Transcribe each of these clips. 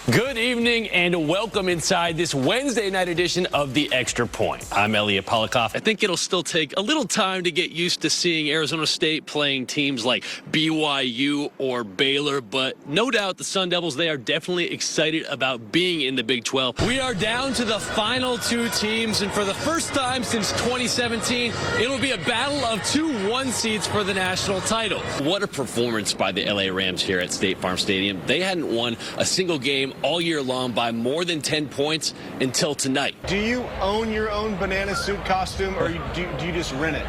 Good evening and welcome inside this Wednesday night edition of The Extra Point. I'm Elliott Polakoff. I think it'll still take a little time to get used to seeing Arizona State playing teams like BYU or Baylor, but no doubt the Sun Devils, they are definitely excited about being in the Big 12. We are down to the final two teams, and for the first time since 2017, it'll be a battle of two 1 seeds for the national title. What a performance by the LA Rams here at State Farm Stadium. They hadn't won a single game all year long by more than 10 points until tonight. Do you own your own banana suit costume, or do you just rent it?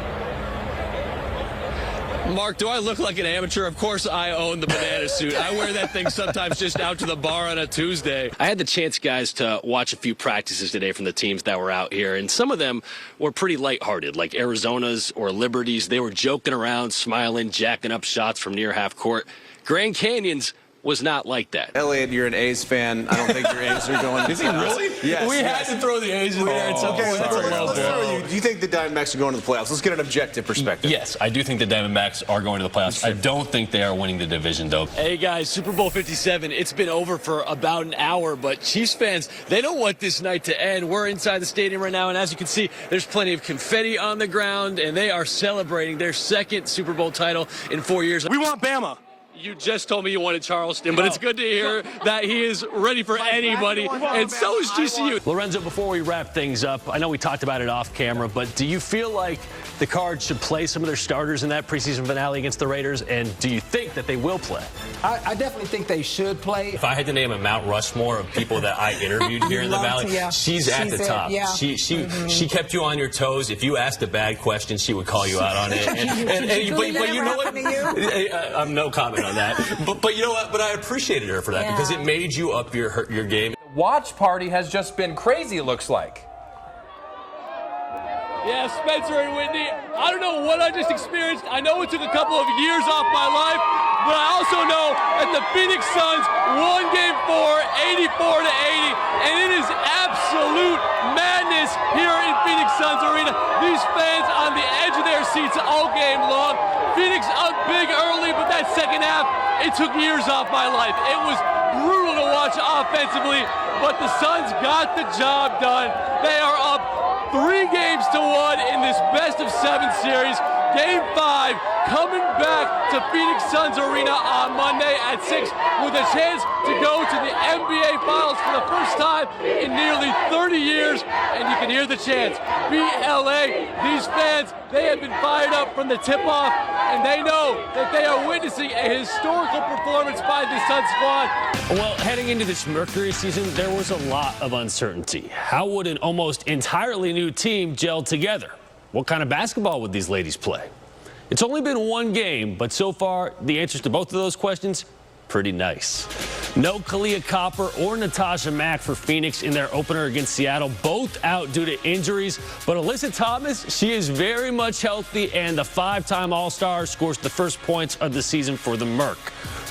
Mark, do I look like an amateur? Of course I own the banana suit. I wear that thing sometimes just out to the bar on a Tuesday. I had the chance, guys, to watch a few practices today from the teams that were out here, and some of them were pretty lighthearted, like Arizona's or Liberty's. They were joking around, smiling, jacking up shots from near half court. Grand Canyon's was not like that. Elliott, you're an A's fan. I don't think your A's are going to. Is he really? Yes. We had to throw the A's in there at some point. Let's throw you. Do you think the Diamondbacks are going to the playoffs? Let's get an objective perspective. Yes, I do think the Diamondbacks are going to the playoffs. I don't think they are winning the division, though. Hey, guys, Super Bowl 57, it's been over for about an hour, but Chiefs fans, they don't want this night to end. We're inside the stadium right now, and as you can see, there's plenty of confetti on the ground, and they are celebrating their second Super Bowl title in 4 years. We want Bama. You just told me you wanted Charleston, but it's good to hear that he is ready for anybody, and so is GCU. Lorenzo, before we wrap things up, I know we talked about it off camera, but do you feel like the Cards should play some of their starters in that preseason finale against the Raiders, and do you think that they will play? I definitely think they should play. If I had to name a Mount Rushmore of people that I interviewed here in the Valley, she's at the top. Yeah. She kept you on your toes. If you asked a bad question, she would call you out on it. But you know what? I'm no comment on that. But you know what? But I appreciated her for that because it made you up your game. The watch party has just been crazy, it looks like. Yeah, Spencer and Whitney, I don't know what I just experienced. I know it took a couple of years off my life, but I also know that the Phoenix Suns won Game 4, 84-80, and it is absolute madness here in Phoenix Suns Arena. These fans on the edge of their seats all game long. Phoenix up big early, but that second half, it took years off my life. It was brutal to watch offensively, but the Suns got the job done. They are up 3-1 in this best-of-7 series. Game 5 coming back to Phoenix Suns Arena on Monday at 6 with a chance to go to the NBA Finals for the first time in nearly 30 years. And you can hear the chants. BLA, these fans, they have been fired up from the tip-off, and they know that they are witnessing a historical performance by the Sun squad. Well, heading into this Mercury season, there was a lot of uncertainty. How would an almost entirely new team gel together? What kind of basketball would these ladies play? It's only been one game, but so far, the answers to both of those questions, pretty nice. No Kalia Copper or Natasha Mack for Phoenix in their opener against Seattle, both out due to injuries. But Alyssa Thomas, she is very much healthy, and the 5-time All-Star scores the first points of the season for the Merc.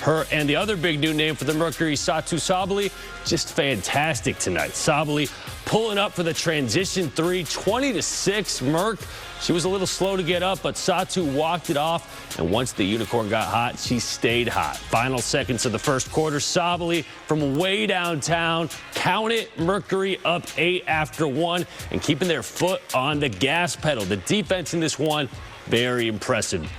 Her and the other big new name for the Mercury, Satu Sabally, just fantastic tonight. Sabally pulling up for the transition 3, 20-6. Merc, she was a little slow to get up, but Satu walked it off, and once the Unicorn got hot, she stayed hot. Final seconds of the first quarter, Sabally from way downtown, count it, Mercury up 8 after 1, and keeping their foot on the gas pedal. The defense in this one, very impressive.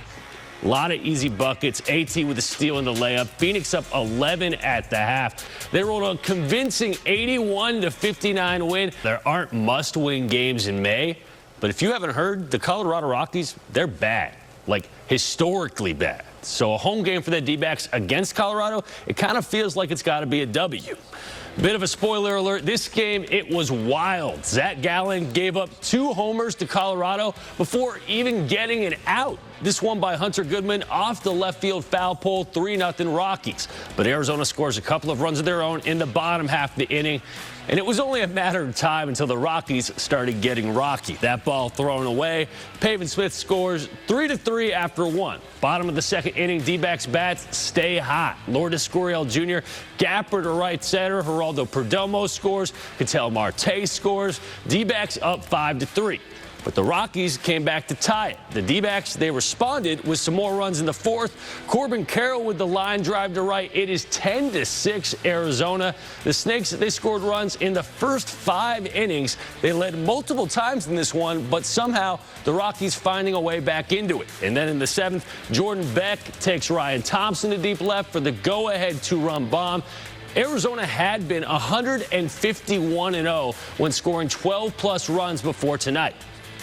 A lot of easy buckets. AT with a steal in the layup. Phoenix up 11 at the half. They rolled a convincing 81-59 win. There aren't must-win games in May, but if you haven't heard, the Colorado Rockies, they're bad, like historically bad. So a home game for the D-backs against Colorado, it kind of feels like it's got to be a W. Bit of a spoiler alert, this game, it was wild. Zach Gallen gave up 2 homers to Colorado before even getting an out. This one by Hunter Goodman off the left field foul pole, 3-0 Rockies. But Arizona scores a couple of runs of their own in the bottom half of the inning. And it was only a matter of time until the Rockies started getting rocky. That ball thrown away. Pavin Smith scores 3-3 after 1. Bottom of the second inning, D-backs bats stay hot. Lourdes Gurriel Jr. gapper to right center. Geraldo Perdomo scores. Ketel Marte scores. D-backs up 5-3. but the Rockies came back to tie it. The D-backs, they responded with some more runs in the fourth. Corbin Carroll with the line drive to right. It is 10-6 Arizona. The Snakes, they scored runs in the first 5 innings. They led multiple times in this one, but somehow the Rockies finding a way back into it. And then in the 7th, Jordan Beck takes Ryan Thompson to deep left for the go-ahead 2-run bomb. Arizona had been 151-0 when scoring 12-plus runs before tonight.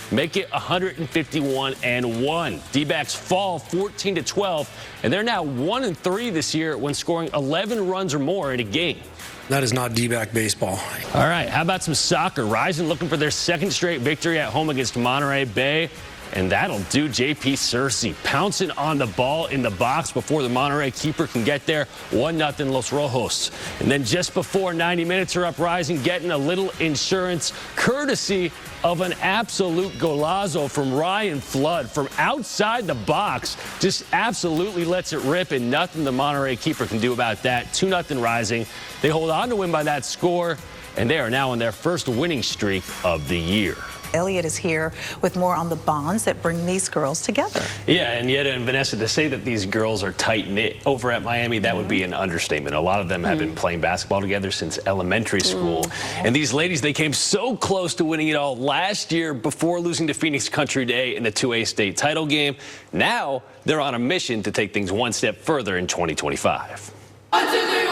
Make it 151-1. D-backs fall 14-12, and they're now 1-3 this year when scoring 11 runs or more in a game. That is not D-back baseball. All right, how about some soccer? Rising looking for their 2nd straight victory at home against Monterey Bay. And that'll do. JP Searcy pouncing on the ball in the box before the Monterey keeper can get there. 1-0 Los Rojos. And then just before 90 minutes are up, Rising getting a little insurance courtesy of an absolute golazo from Ryan Flood from outside the box. Just absolutely lets it rip, and nothing the Monterey keeper can do about that. 2-0 Rising. They hold on to win by that score, and they are now on their first winning streak of the year. Elliott is here with more on the bonds that bring these girls together. Yeah, and yet, and Vanessa, to say that these girls are tight-knit over at Miami, that would be an understatement. A lot of them have been playing basketball together since elementary school. And these ladies, they came so close to winning it all last year before losing to Phoenix Country Day in the 2A state title game. Now, they're on a mission to take things one step further in 2025. 1, 2, 3,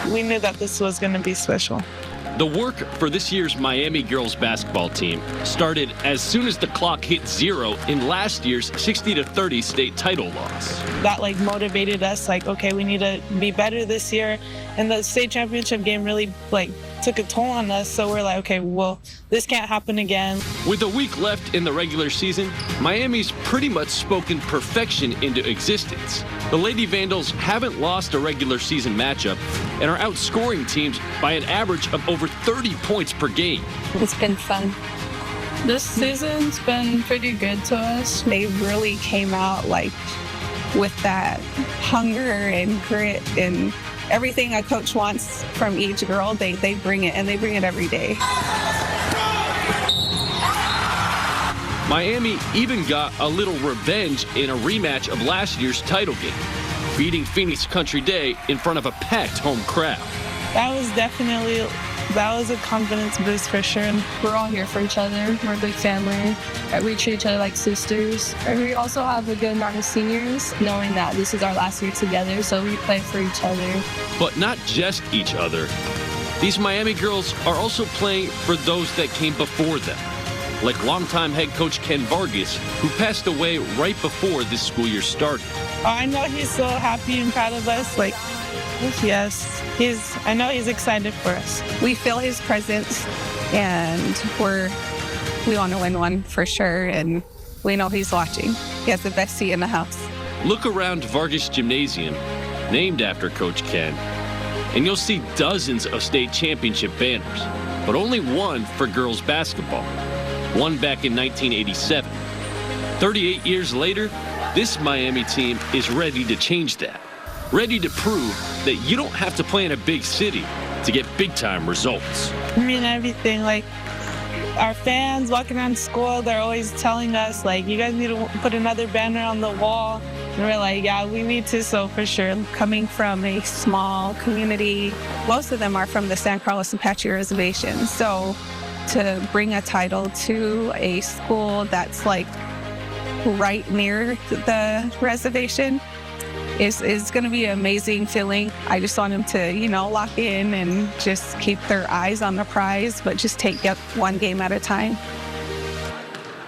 1. We knew that this was going to be special. The work for this year's Miami girls basketball team started as soon as the clock hit 0 in last year's 60-30 state title loss. That motivated us, okay, we need to be better this year. And the state championship game really took a toll on us. So we're okay, well, this can't happen again. With a week left in the regular season, Miami's pretty much spoken perfection into existence. The Lady Vandals haven't lost a regular season matchup and are outscoring teams by an average of over 30 points per game. It's been fun. This season's been pretty good to us. They really came out with that hunger and grit and everything a coach wants from each girl. They bring it, and they bring it every day. Miami even got a little revenge in a rematch of last year's title game, beating Phoenix Country Day in front of a packed home crowd. That was a confidence boost for sure. We're all here for each other. We're a big family. We treat each other like sisters. And we also have a good amount of seniors, knowing that this is our last year together, so we play for each other. But not just each other. These Miami girls are also playing for those that came before them, like longtime head coach Ken Vargas, who passed away right before this school year started. I know he's so happy and proud of us. Yes, I know he's excited for us. We feel his presence, and we want to win one for sure, and we know he's watching. He has the best seat in the house. Look around Vargas Gymnasium, named after Coach Ken, and you'll see dozens of state championship banners, but only one for girls basketball, one back in 1987. 38 years later, this Miami team is ready to change that. Ready to prove that you don't have to play in a big city to get big-time results. Everything, our fans walking around school, they're always telling us, you guys need to put another banner on the wall. And we're yeah, we need to, so for sure. Coming from a small community, most of them are from the San Carlos Apache Reservation. So to bring a title to a school that's right near the reservation is going to be an amazing feeling. I just want them to, lock in and just keep their eyes on the prize, but just take it one game at a time.